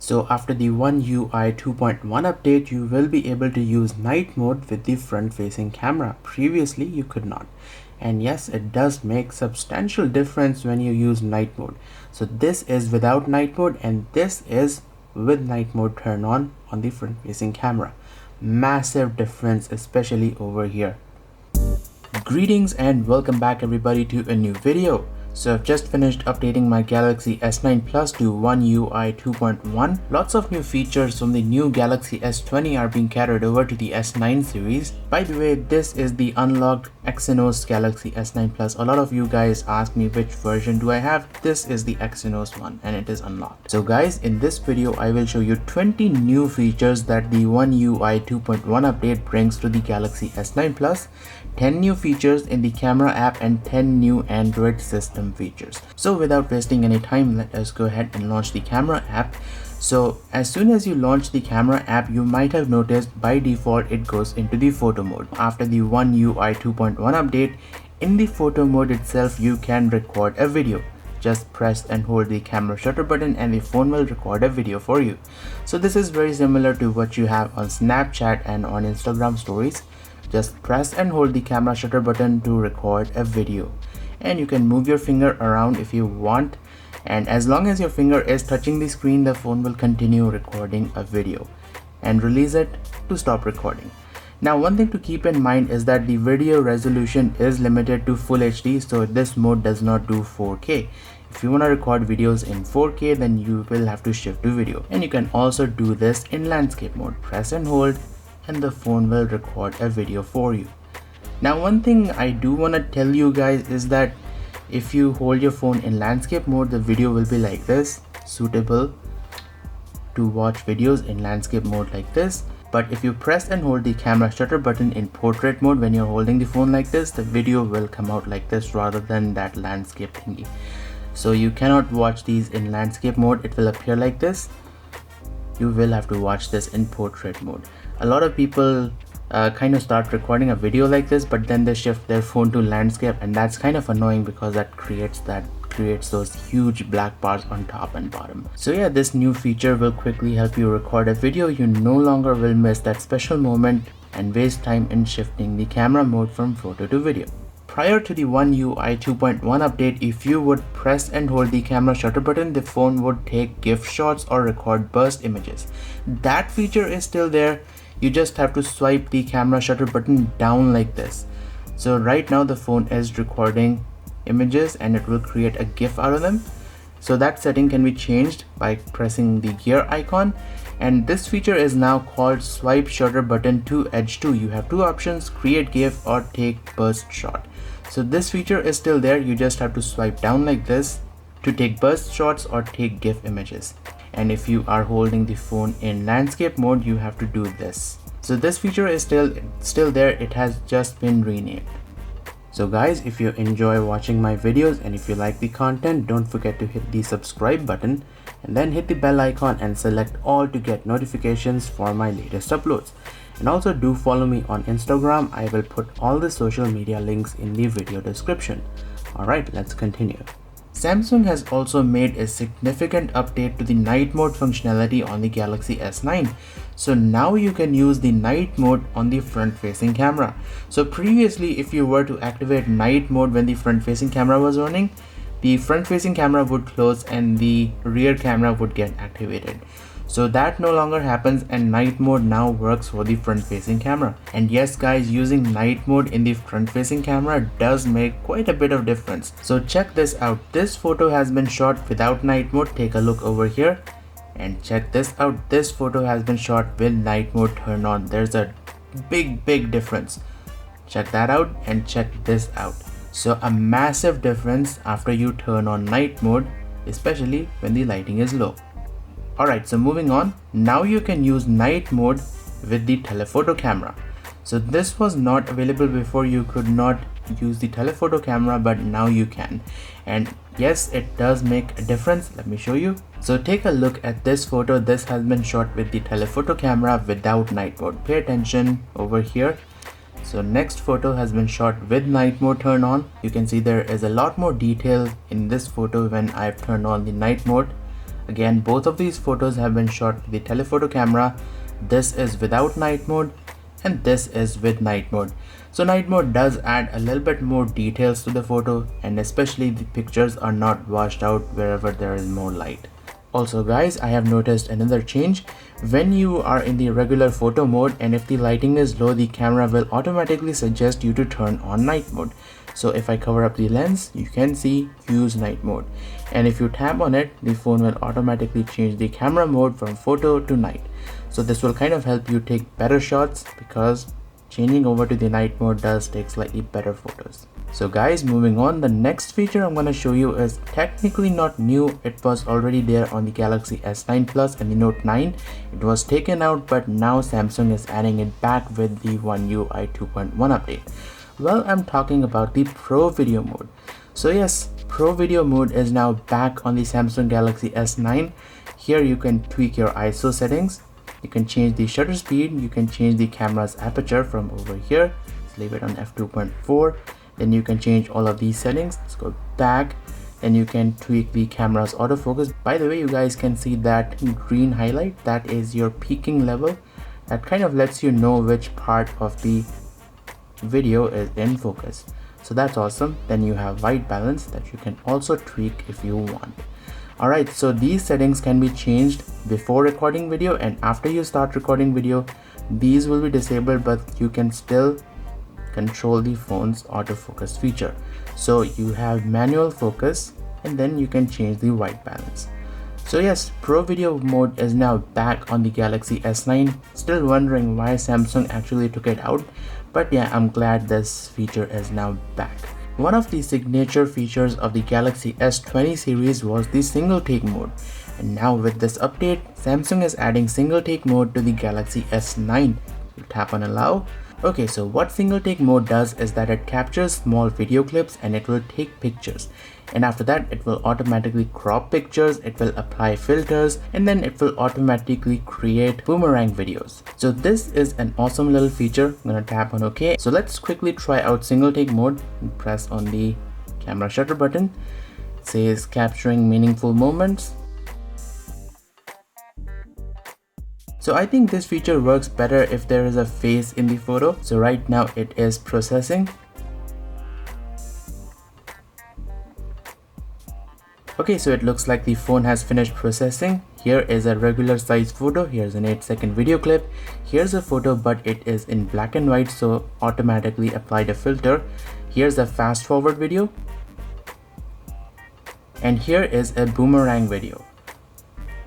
So after the One UI 2.1 update, you will be able to use night mode with the front facing camera. Previously you could not. And yes, it does make substantial difference when you use night mode. So this is without night mode and this is with night mode turn on the front facing camera. Massive difference, especially over here. Greetings and welcome back everybody to a new video. So I've just finished updating my Galaxy S9 Plus to One UI 2.1. Lots of new features from the new Galaxy S20 are being carried over to the S9 series. By the way, this is the unlocked Exynos Galaxy S9 Plus. A lot of you guys ask me which version do I have. This is the Exynos one and it is unlocked. So guys, in this video I will show you 20 new features that the One UI 2.1 update brings to the Galaxy S9 Plus, 10 new features in the camera app and 10 new Android system features. So without wasting any time, let us go ahead and launch the camera app. So as soon as you launch the camera app, you might have noticed by default it goes into the photo mode. After the One UI 2.1 update, in the photo mode itself you can record a video. Just press and hold the camera shutter button and the phone will record a video for you. So this is very similar to what you have on Snapchat and on Instagram stories. Just press and hold the camera shutter button to record a video, and you can move your finger around if you want, and as long as your finger is touching the screen, the phone will continue recording a video, and release it to stop recording. Now one thing to keep in mind is that the video resolution is limited to Full HD, so this mode does not do 4K. If you want to record videos in 4K, then you will have to shift to video, and you can also do this in landscape mode. Press and hold and the phone will record a video for you. Now one thing I do want to tell you guys is that if you hold your phone in landscape mode, the video will be like this, suitable to watch videos in landscape mode like this. But if you press and hold the camera shutter button in portrait mode when you're holding the phone like this, the video will come out like this rather than that landscape thingy. So you cannot watch these in landscape mode, it will appear like this. You will have to watch this in portrait mode. A lot of people kind of start recording a video like this, but then they shift their phone to landscape, and that's kind of annoying because that creates those huge black bars on top and bottom. So yeah, this new feature will quickly help you record a video. You no longer will miss that special moment and waste time in shifting the camera mode from photo to video. Prior to the One UI 2.1 update, if you would press and hold the camera shutter button, the phone would take GIF shots or record burst images. That feature is still there. You just have to swipe the camera shutter button down like this. So right now the phone is recording images and it will create a GIF out of them. So that setting can be changed by pressing the gear icon, and this feature is now called swipe shutter button to edge 2. You have two options, create GIF or take burst shot. So this feature is still there. You just have to swipe down like this to take burst shots or take GIF images. And if you are holding the phone in landscape mode, you have to do this. So this feature is still there. It has just been renamed. So guys, if you enjoy watching my videos and if you like the content, don't forget to hit the subscribe button and then hit the bell icon and select all to get notifications for my latest uploads. And also do follow me on Instagram. I will put all the social media links in the video description. Alright, let's continue. Samsung has also made a significant update to the night mode functionality on the Galaxy S9. So now you can use the night mode on the front facing camera. So previously, if you were to activate night mode when the front facing camera was running, the front facing camera would close and the rear camera would get activated. So that no longer happens and night mode now works for the front facing camera. And yes guys, using night mode in the front facing camera does make quite a bit of difference. So check this out. This photo has been shot without night mode. Take a look over here and check this out. This photo has been shot with night mode turned on. There's a big difference. Check that out and check this out. So a massive difference after you turn on night mode, especially when the lighting is low. Alright, so moving on, now you can use night mode with the telephoto camera. So this was not available before. You could not use the telephoto camera, but now you can. And yes, it does make a difference. Let me show you. So take a look at this photo. This has been shot with the telephoto camera without night mode. Pay attention over here. So next photo has been shot with night mode turned on. You can see there is a lot more detail in this photo when I've turned on the night mode. Again, both of these photos have been shot with the telephoto camera. This is without night mode and this is with night mode. So night mode does add a little bit more details to the photo, and especially the pictures are not washed out wherever there is more light. Also guys, I have noticed another change. When you are in the regular photo mode and if the lighting is low, the camera will automatically suggest you to turn on night mode. So if I cover up the lens, you can see use night mode, and if you tap on it, the phone will automatically change the camera mode from photo to night. So this will kind of help you take better shots, because changing over to the night mode does take slightly better photos. So guys, moving on, the next feature I'm going to show you is technically not new. It was already there on the Galaxy S9 Plus and the Note 9. It was taken out, but now Samsung is adding it back with the One UI 2.1 update. Well, I'm talking about the Pro Video mode. So yes, Pro Video mode is now back on the Samsung Galaxy S9. Here you can tweak your ISO settings. You can change the shutter speed. You can change the camera's aperture from over here. Let's leave it on f2.4. Then you can change all of these settings. Let's go back, and you can tweak the camera's autofocus. By the way, you guys can see that green highlight. That is your peaking level. That kind of lets you know which part of the video is in focus. So that's awesome. Then you have white balance that you can also tweak if you want. Alright, so these settings can be changed before recording video, and after you start recording video, these will be disabled, but you can still control the phone's autofocus feature. So you have manual focus, and then you can change the white balance. So yes, Pro Video mode is now back on the Galaxy S9. Still wondering why Samsung actually took it out, but yeah, I'm glad this feature is now back. One of the signature features of the Galaxy S20 series was the single take mode, and now with this update, Samsung is adding single take mode to the Galaxy S9. You tap on allow. Okay, so what single take mode does is that it captures small video clips and it will take pictures, and after that it will automatically crop pictures, it will apply filters, and then it will automatically create boomerang videos. So this is an awesome little feature. I'm gonna tap on OK. So let's quickly try out single take mode and press on the camera shutter button. It says capturing meaningful moments. So I think this feature works better if there is a face in the photo. So right now it is processing. Okay, so it looks like the phone has finished processing. Here is a regular size photo. Here's an 8-second video clip. Here's a photo, but it is in black and white, so automatically applied a filter. Here's a fast forward video. And here is a boomerang video.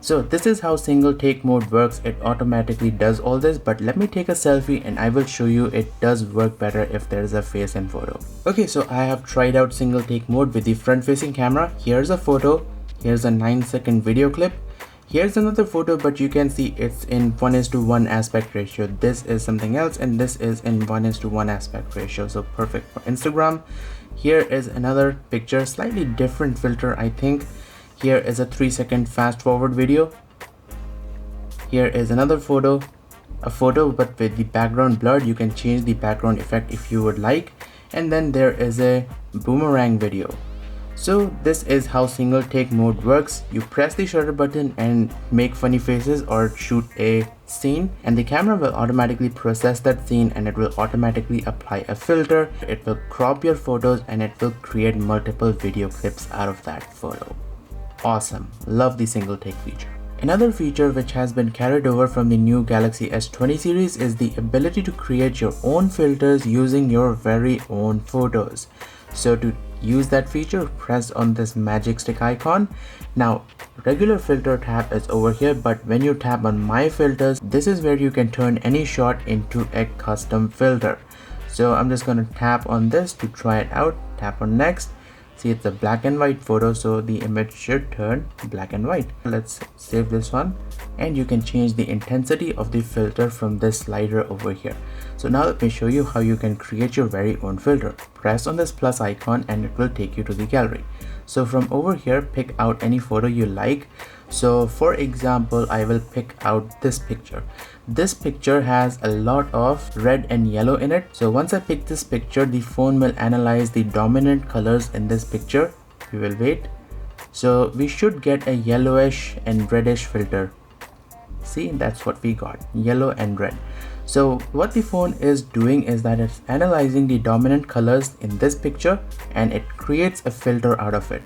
So this is how single take mode works. It automatically does all this, but let me take a selfie and I will show you it does work better if there is a face in photo. Okay, so I have tried out single take mode with the front facing camera. Here's a photo. Here's a 9-second video clip. Here's another photo, but you can see it's in 1:1 aspect ratio. This is something else, and this is in 1:1 aspect ratio. So perfect for Instagram. Here is another picture, slightly different filter, I think. Here is a 3-second fast forward video. Here is another photo, a photo but with the background blurred. You can change the background effect if you would like. And then there is a boomerang video. So this is how single take mode works. You press the shutter button and make funny faces or shoot a scene, and the camera will automatically process that scene, and it will automatically apply a filter. It will crop your photos and it will create multiple video clips out of that photo. Awesome, love the single take feature. Another feature which has been carried over from the new Galaxy S20 series is the ability to create your own filters using your very own photos. So to use that feature, press on this magic stick icon. Now regular filter tab is over here, but when you tap on my filters, this is where you can turn any shot into a custom filter. So I'm just going to tap on this to try it out. Tap on next. See, it's a black and white photo, so the image should turn black and white. Let's save this one, and you can change the intensity of the filter from this slider over here. So now let me show you how you can create your very own filter. Press on this plus icon and it will take you to the gallery. So from over here, pick out any photo you like. So for example, I will pick out this picture. This picture has a lot of red and yellow in it. So once I pick this picture, the phone will analyze the dominant colors in this picture. We will wait. So we should get a yellowish and reddish filter. See, that's what we got, yellow and red. So what the phone is doing is that it's analyzing the dominant colors in this picture and it creates a filter out of it.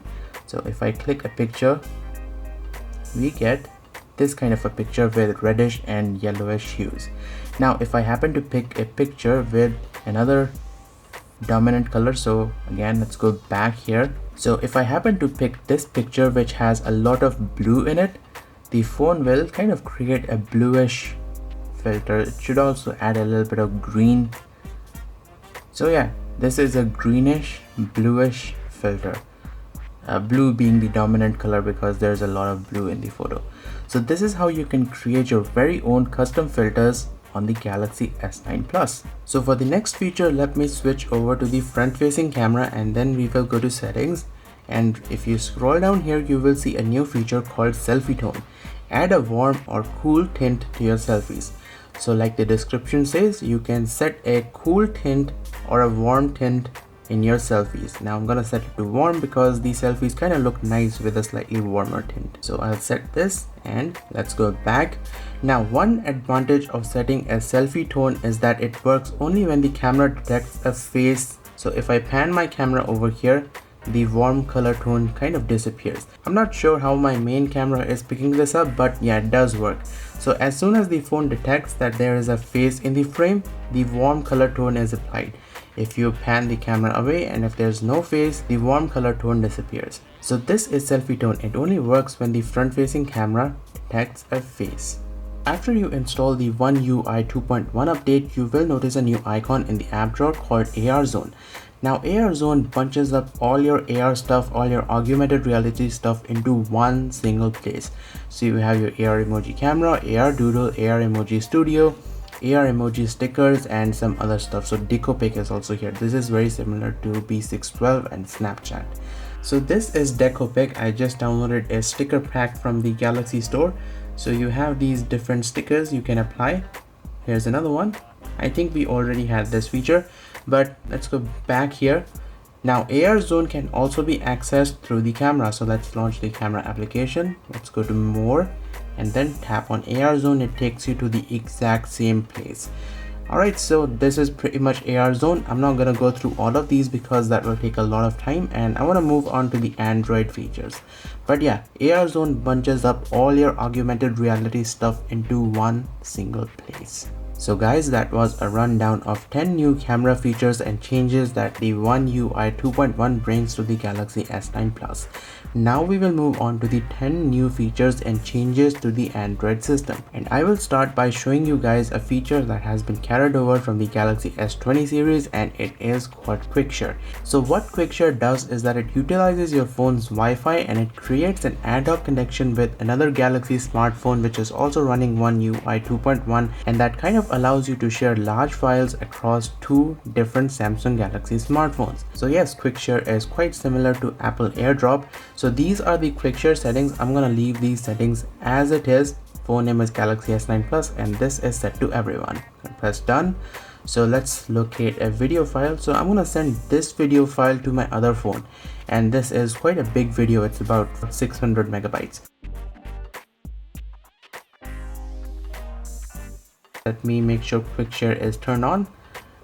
So if I click a picture, we get this kind of a picture with reddish and yellowish hues. Now if I happen to pick a picture with another dominant color, so again let's go back here. So if I happen to pick this picture which has a lot of blue in it, the phone will kind of create a bluish filter. It should also add a little bit of green. So yeah, this is a greenish bluish filter, blue being the dominant color because there's a lot of blue in the photo. So this is how you can create your very own custom filters on the Galaxy S9 Plus. So for the next feature, let me switch over to the front facing camera and then we will go to settings. And if you scroll down here, you will see a new feature called selfie tone. Add a warm or cool tint to your selfies. So like the description says, you can set a cool tint or a warm tint in your selfies. Now I'm gonna set it to warm because the selfies kind of look nice with a slightly warmer tint. So I'll set this and let's go back. Now one advantage of setting a selfie tone is that it works only when the camera detects a face. So if I pan my camera over here, the warm color tone kind of disappears. I'm not sure how my main camera is picking this up, but yeah, it does work. So as soon as the phone detects that there is a face in the frame, the warm color tone is applied. If you pan the camera away and if there's no face, the warm color tone disappears. So this is selfie tone. It only works when the front facing camera detects a face. After you install the One UI 2.1 update, you will notice a new icon in the app drawer called AR Zone. Now AR Zone bunches up all your AR stuff, all your augmented reality stuff into one single place. So you have your AR emoji camera, AR Doodle, AR emoji studio, AR emoji stickers and some other stuff. So DecoPic is also here. This is very similar to B612 and Snapchat. So this is DecoPic. I just downloaded a sticker pack from the Galaxy store. So you have these different stickers you can apply. Here's another one. I think we already had this feature, but let's go back here. Now AR Zone can also be accessed through the camera. So let's launch the camera application. Let's go to more and then tap on AR Zone. It takes you to the exact same place. Alright, so this is pretty much AR Zone. I'm not gonna go through all of these because that will take a lot of time and I want to move on to the Android features. But yeah, AR Zone bunches up all your augmented reality stuff into one single place. So guys, that was a rundown of 10 new camera features and changes that the One UI 2.1 brings to the Galaxy S9 Plus. Now we will move on to the 10 new features and changes to the Android system. And I will start by showing you guys a feature that has been carried over from the Galaxy S20 series, and it is called QuickShare. So what QuickShare does is that it utilizes your phone's Wi-Fi and it creates an ad hoc connection with another Galaxy smartphone which is also running One UI 2.1, and that kind of allows you to share large files across two different Samsung Galaxy smartphones. So yes, QuickShare is quite similar to Apple AirDrop. So these are the QuickShare settings. I'm gonna leave these settings as it is. Phone name is Galaxy S9 Plus and this is set to everyone. Press done. So let's locate a video file. So I'm gonna send this video file to my other phone, and this is quite a big video. It's about 600 megabytes. Let me make sure QuickShare is turned on.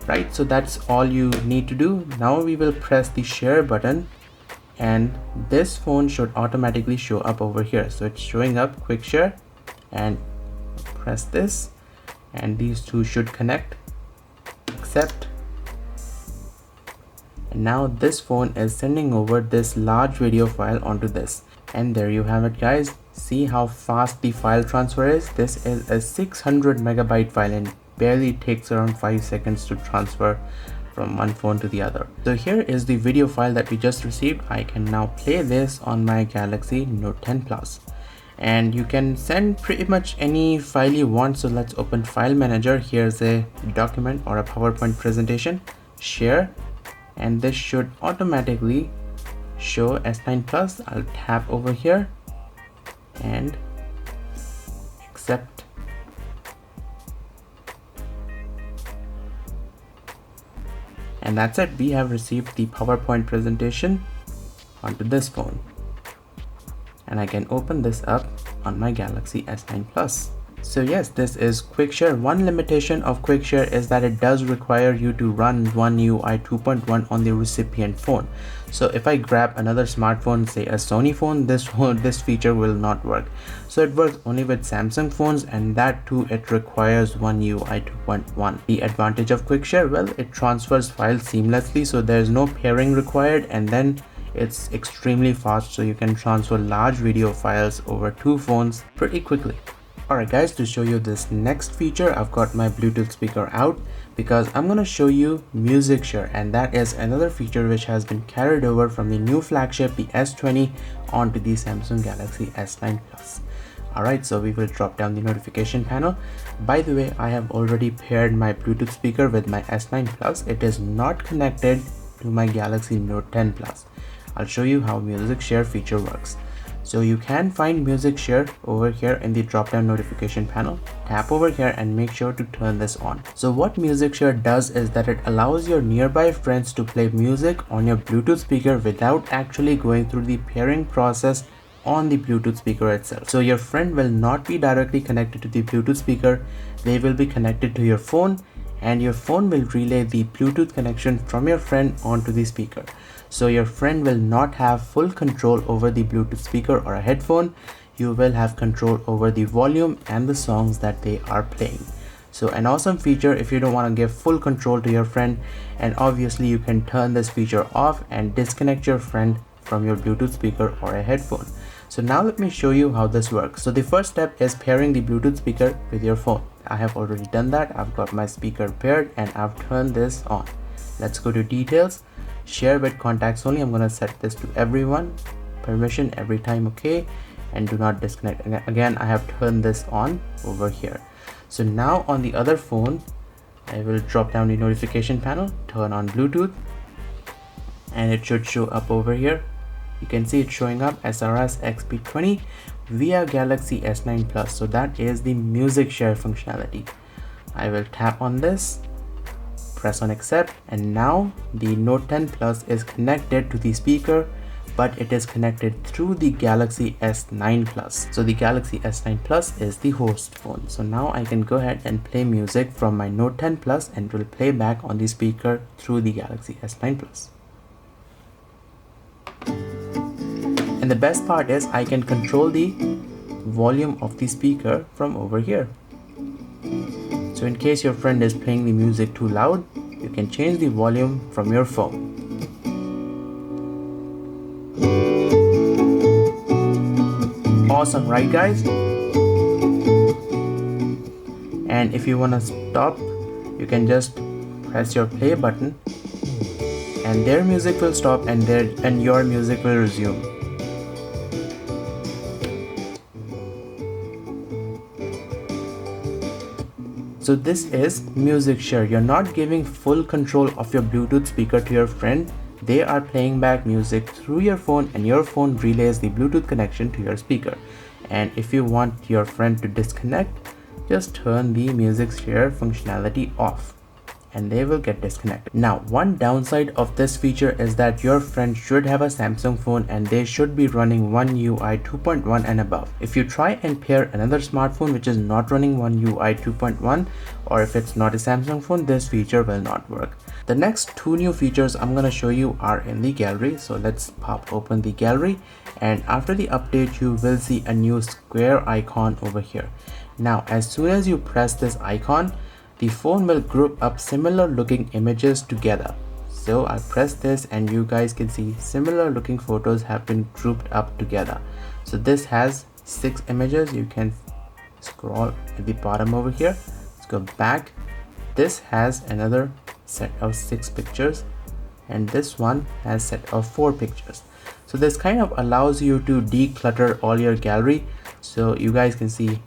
Right, so that's all you need to do. Now we will press the share button and this phone should automatically show up over here. So it's showing up QuickShare, and press this and these two should connect. Accept. And now this phone is sending over this large video file onto this, and there you have it guys. See how fast the file transfer is. This is a 600 megabyte file and barely takes around 5 seconds to transfer from one phone to the other. So here is the video file that we just received. I can now play this on my Galaxy Note 10 Plus, and you can send pretty much any file you want. So let's open File Manager. Here's a document or a PowerPoint presentation. Share, and this should automatically show S9 Plus. I'll tap over here and accept. And that's it. We have received the PowerPoint presentation onto this phone. and I can open this up on my Galaxy S9 Plus. So yes, this is QuickShare. One limitation of QuickShare is that it does require you to run One UI 2.1 on the recipient phone. So if I grab another smartphone, say a Sony phone, this feature will not work. So it works only with Samsung phones, and that too it requires One UI 2.1. The advantage of QuickShare, well, it transfers files seamlessly, so there's no pairing required, and then it's extremely fast, so you can transfer large video files over two phones pretty quickly. Alright guys, to show you this next feature, I've got my Bluetooth speaker out because I'm going to show you Music Share, and that is another feature which has been carried over from the new flagship, the S20, onto the Samsung Galaxy S9 Plus. Alright, so we will drop down the notification panel. By the way, I have already paired my Bluetooth speaker with my S9 Plus. It is not connected to my Galaxy Note 10 Plus. I'll show you how Music Share feature works. So you can find Music Share over here in the drop down notification panel. Tap over here and make sure to turn this on. So what Music Share does is that it allows your nearby friends to play music on your Bluetooth speaker without actually going through the pairing process on the Bluetooth speaker itself. So your friend will not be directly connected to the Bluetooth speaker. They will be connected to your phone, and your phone will relay the Bluetooth connection from your friend onto the speaker. So your friend will not have full control over the Bluetooth speaker or a headphone. You will have control over the volume and the songs that they are playing. So an awesome feature if you don't want to give full control to your friend, and obviously you can turn this feature off and disconnect your friend from your Bluetooth speaker or a headphone. So now let me show you how this works. So the first step is pairing the Bluetooth speaker with your phone. I have already done that. I've got my speaker paired and I've turned this on. Let's go to details, share with contacts only. I'm going to set this to everyone, permission every time, okay, and do not disconnect. And again, I have turned this on over here. So now on the other phone, I will drop down the notification panel, turn on Bluetooth, and it should show up over here. You can see it showing up SRS XP20 via Galaxy S9 Plus. So that is the Music Share functionality. I will tap on this, press on accept, and now the Note 10 Plus is connected to the speaker, but it is connected through the Galaxy S9 Plus. So the Galaxy S9 Plus is the host phone. So now I can go ahead and play music from my Note 10 Plus, and it will play back on the speaker through the Galaxy S9 Plus. And the best part is I can control the volume of the speaker from over here. So in case your friend is playing the music too loud, you can change the volume from your phone. Awesome, right guys? And if you want to stop, you can just press your play button and their music will stop and your music will resume. So this is Music Share. You're not giving full control of your Bluetooth speaker to your friend. They are playing back music through your phone, and your phone relays the Bluetooth connection to your speaker. And if you want your friend to disconnect, just turn the Music Share functionality off and they will get disconnected. Now, one downside of this feature is that your friend should have a Samsung phone and they should be running One UI 2.1 and above. If you try and pair another smartphone which is not running One UI 2.1, or if it's not a Samsung phone, this feature will not work. The next two new features I'm going to show you are in the gallery. So let's pop open the gallery, and after the update you will see a new square icon over here. Now as soon as you press this icon, the phone will group up similar looking images together. So I press this and you guys can see similar looking photos have been grouped up together. So this has 6 images. You can scroll at the bottom over here. Let's go back. This has another set of 6 pictures and this one has set of 4 pictures. So this kind of allows you to declutter all your gallery. So you guys can see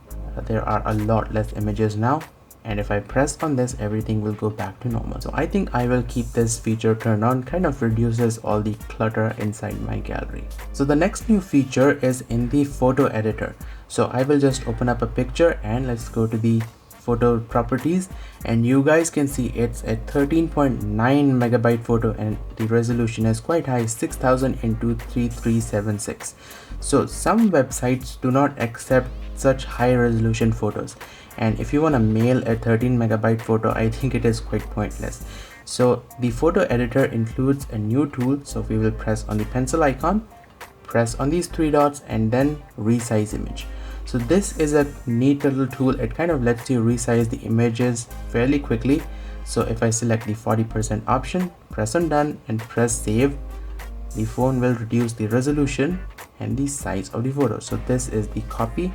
there are a lot less images now. And if I press on this, everything will go back to normal. So I think I will keep this feature turned on. Kind of reduces all the clutter inside my gallery. So the next new feature is in the photo editor. So I will just open up a picture and let's go to the photo properties, and you guys can see it's a 13.9 megabyte photo and the resolution is quite high, 6000 into 3376. So some websites do not accept such high resolution photos, and if you want to mail a 13 megabyte photo, I think it is quite pointless. So the photo editor includes a new tool. So we will press on the pencil icon, press on these three dots, and then resize image. So this is a neat little tool. It kind of lets you resize the images fairly quickly. So if I select the 40% option, press on done and press save, the phone will reduce the resolution and the size of the photo. So this is the copy,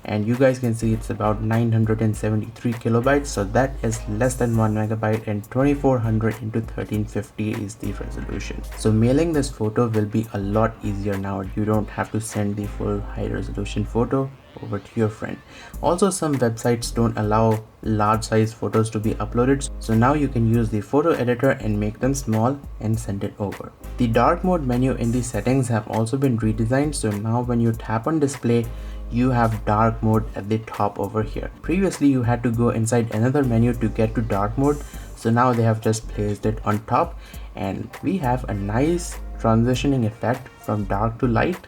and you guys can see it's about 973 kilobytes, so that is less than 1 megabyte, and 2400 into 1350 is the resolution. So mailing this photo will be a lot easier now. You don't have to send the full high resolution photo over to your friend. Also, some websites don't allow large size photos to be uploaded, so now you can use the photo editor and make them small and send it over. The dark mode menu in the settings have also been redesigned, so now when you tap on display, you have dark mode at the top over here. Previously you had to go inside another menu to get to dark mode, so now they have just placed it on top, and we have a nice transitioning effect from dark to light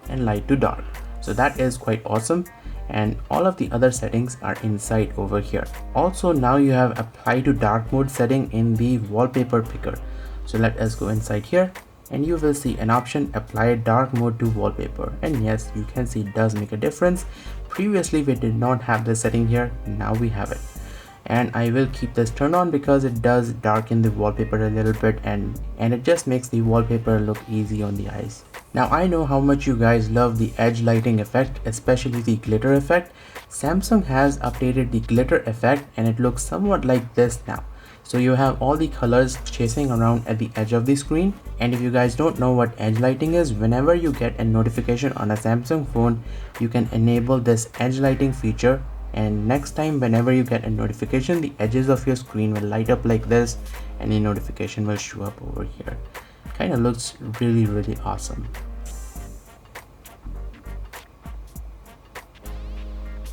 and light to dark. So that is quite awesome, and all of the other settings are inside over here. Also, now you have apply to dark mode setting in the wallpaper picker. So let us go inside here, and you will see an option apply dark mode to wallpaper, and yes, you can see it does make a difference. Previously we did not have this setting here, now we have it, and I will keep this turned on because it does darken the wallpaper a little bit, and it just makes the wallpaper look easy on the eyes. Now I know how much you guys love the edge lighting effect, especially the glitter effect. Samsung has updated the glitter effect and it looks somewhat like this now. So you have all the colors chasing around at the edge of the screen, and if you guys don't know what edge lighting is, whenever you get a notification on a Samsung phone, you can enable this edge lighting feature, and next time whenever you get a notification, the edges of your screen will light up like this and the notification will show up over here. Kind of looks really awesome.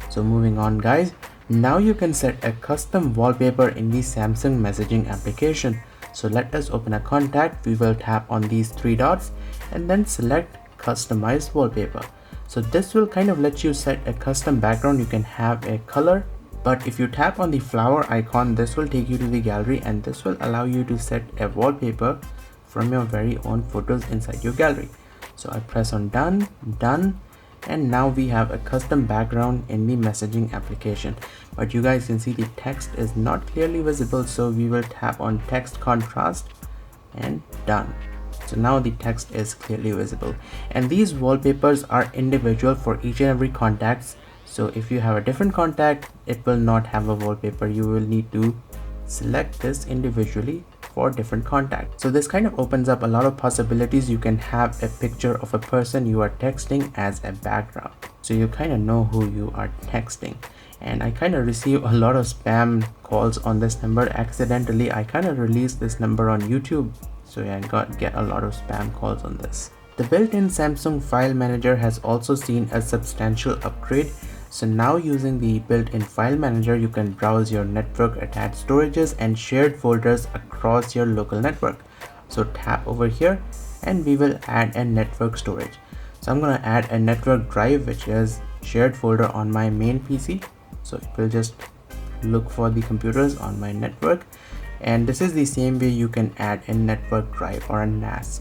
So moving on guys, now you can set a custom wallpaper in the Samsung messaging application. So let us open a contact. We will tap on these three dots and then select customize wallpaper. So this will kind of let you set a custom background. You can have a color, but if you tap on the flower icon, this will take you to the gallery, and this will allow you to set a wallpaper from your very own photos inside your gallery. So I press on done, and now we have a custom background in the messaging application, but you guys can see the text is not clearly visible, so we will tap on text contrast and done. So now the text is clearly visible, and these wallpapers are individual for each and every contacts. So if you have a different contact, it will not have a wallpaper. You will need to select this individually for different contacts. So this kind of opens up a lot of possibilities. You can have a picture of a person you are texting as a background, so you kind of know who you are texting. And I kind of receive a lot of spam calls on this number accidentally. I kind of released this number on YouTube, so yeah, I get a lot of spam calls on this. The built-in Samsung file manager has also seen a substantial upgrade. So now using the built-in file manager, you can browse your network attached storages and shared folders across your local network. So tap over here and we will add a network storage. So I'm going to add a network drive, which is shared folder on my main PC. So it will just look for the computers on my network, and this is the same way you can add a network drive or a NAS.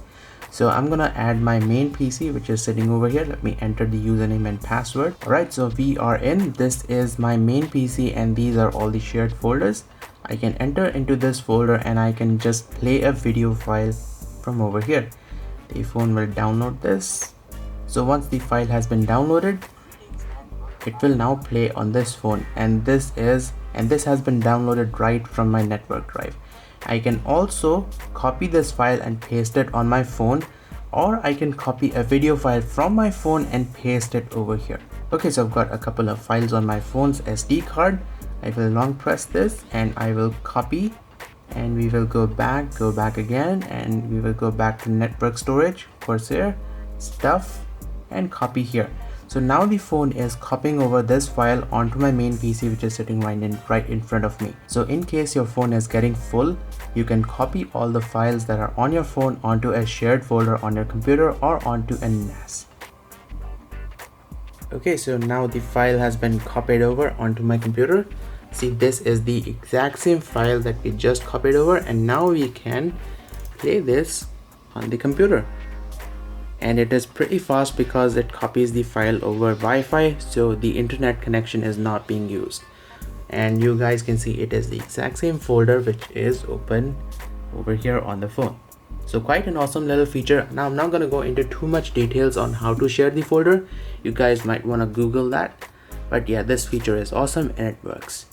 So I'm gonna add my main PC, which is sitting over here. Let me enter the username and password. Alright, so we are in. This is my main PC and these are all the shared folders. I can enter into this folder and I can just play a video file from over here. The phone will download this. So once the file has been downloaded, it will now play on this phone, and this has been downloaded right from my network drive. I can also copy this file and paste it on my phone, or I can copy a video file from my phone and paste it over here. Okay, so I've got a couple of files on my phone's SD card. I will long press this and I will copy, and we will go back again, and we will go back to network storage, Corsair, stuff, and copy here. So now the phone is copying over this file onto my main PC, which is sitting right in front of me. So in case your phone is getting full, you can copy all the files that are on your phone onto a shared folder on your computer or onto a NAS. Okay, so now the file has been copied over onto my computer. See, this is the exact same file that we just copied over, and now we can play this on the computer. And it is pretty fast because it copies the file over Wi-Fi, so the internet connection is not being used. And you guys can see it is the exact same folder which is open over here on the phone. So quite an awesome little feature. Now I'm not going to go into too much details on how to share the folder. You guys might want to Google that. But yeah, this feature is awesome and it works.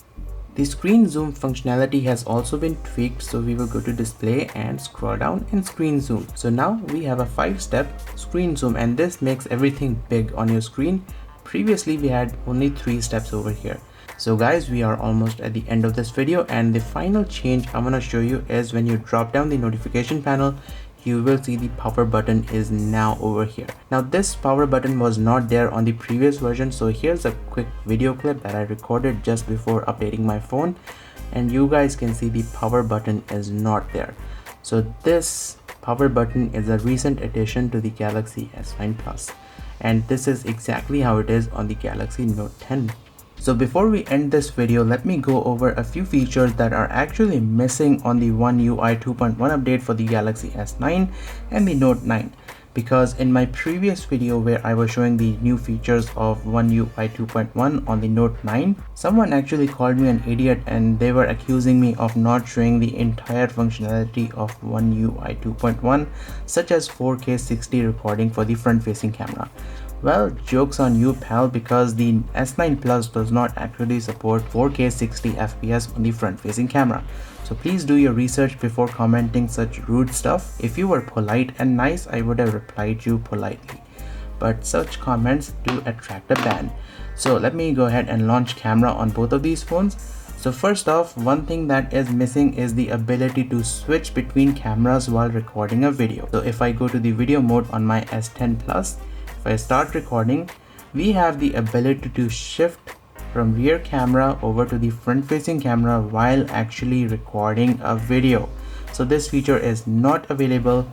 The screen zoom functionality has also been tweaked, so we will go to display and scroll down in screen zoom. So now we have a 5-step screen zoom, and this makes everything big on your screen. Previously we had only 3 steps over here. So guys, we are almost at the end of this video, and the final change I'm gonna show you is when you drop down the notification panel, you will see the power button is now over here. Now this power button was not there on the previous version, so here's a quick video clip that I recorded just before updating my phone, and you guys can see the power button is not there. So this power button is a recent addition to the Galaxy S9 Plus, and this is exactly how it is on the Galaxy Note 10. So before we end this video, let me go over a few features that are actually missing on the One UI 2.1 update for the Galaxy S9 and the Note 9. Because in my previous video where I was showing the new features of One UI 2.1 on the Note 9, someone actually called me an idiot and they were accusing me of not showing the entire functionality of One UI 2.1, such as 4K 60 recording for the front-facing camera. Well, joke's on you, pal, because the S9 Plus does not actually support 4K 60 FPS on the front-facing camera. So please do your research before commenting such rude stuff. If you were polite and nice, I would have replied you politely. But such comments do attract a ban. So let me go ahead and launch camera on both of these phones. So first off, one thing that is missing is the ability to switch between cameras while recording a video. So if I go to the video mode on my S10 Plus, if I start recording, we have the ability to shift from rear camera over to the front facing camera while actually recording a video. So this feature is not available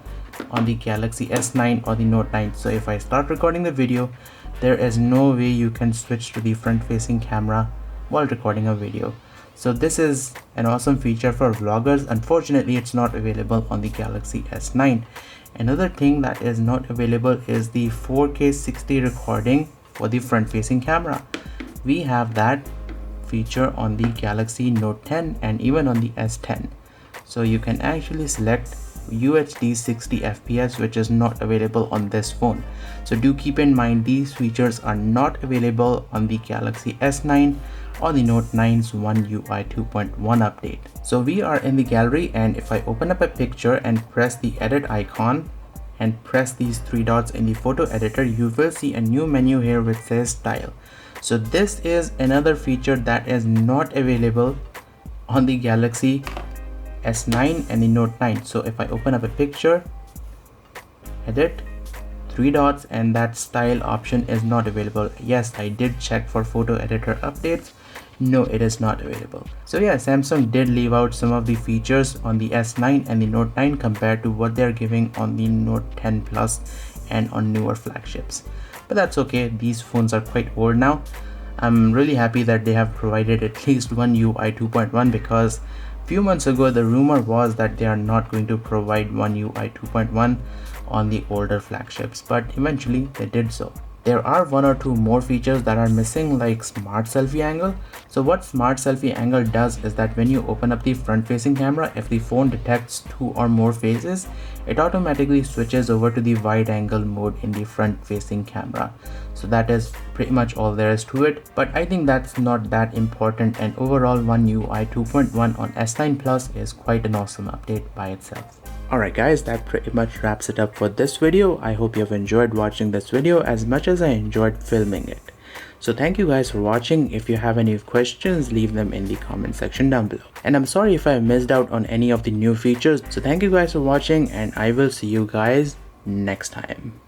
on the Galaxy S9 or the Note 9. So if I start recording the video, there is no way you can switch to the front facing camera while recording a video. So this is an awesome feature for vloggers. Unfortunately, it's not available on the Galaxy S9. Another thing that is not available is the 4K 60 recording for the front facing camera. We have that feature on the Galaxy Note 10 and even on the S10. So you can actually select UHD 60 FPS, which is not available on this phone. So do keep in mind these features are not available on the Galaxy S9 or the Note 9's One UI 2.1 update. So we are in the gallery, and if I open up a picture and press the edit icon and press these 3 dots in the photo editor, you will see a new menu here which says style. So this is another feature that is not available on the Galaxy S9 and the Note 9. So if I open up a picture, edit, 3 dots, and that style option is not available. Yes, I did check for photo editor updates. No, it is not available. So yeah, Samsung did leave out some of the features on the S9 and the Note 9 compared to what they're giving on the Note 10 Plus and on newer flagships. But that's okay, these phones are quite old now. I'm really happy that they have provided at least One UI 2.1, because a few months ago the rumor was that they are not going to provide One UI 2.1 on the older flagships, but eventually they did so. There are 1 or 2 more features that are missing, like Smart Selfie Angle. So what Smart Selfie Angle does is that when you open up the front facing camera, if the phone detects 2 or more faces, it automatically switches over to the wide angle mode in the front facing camera. So that is pretty much all there is to it, but I think that's not that important, and overall One UI 2.1 on S9 Plus is quite an awesome update by itself. Alright guys, that pretty much wraps it up for this video. I hope you have enjoyed watching this video as much as I enjoyed filming it. So thank you guys for watching. If you have any questions, leave them in the comment section down below. And I'm sorry if I missed out on any of the new features. So thank you guys for watching, and I will see you guys next time.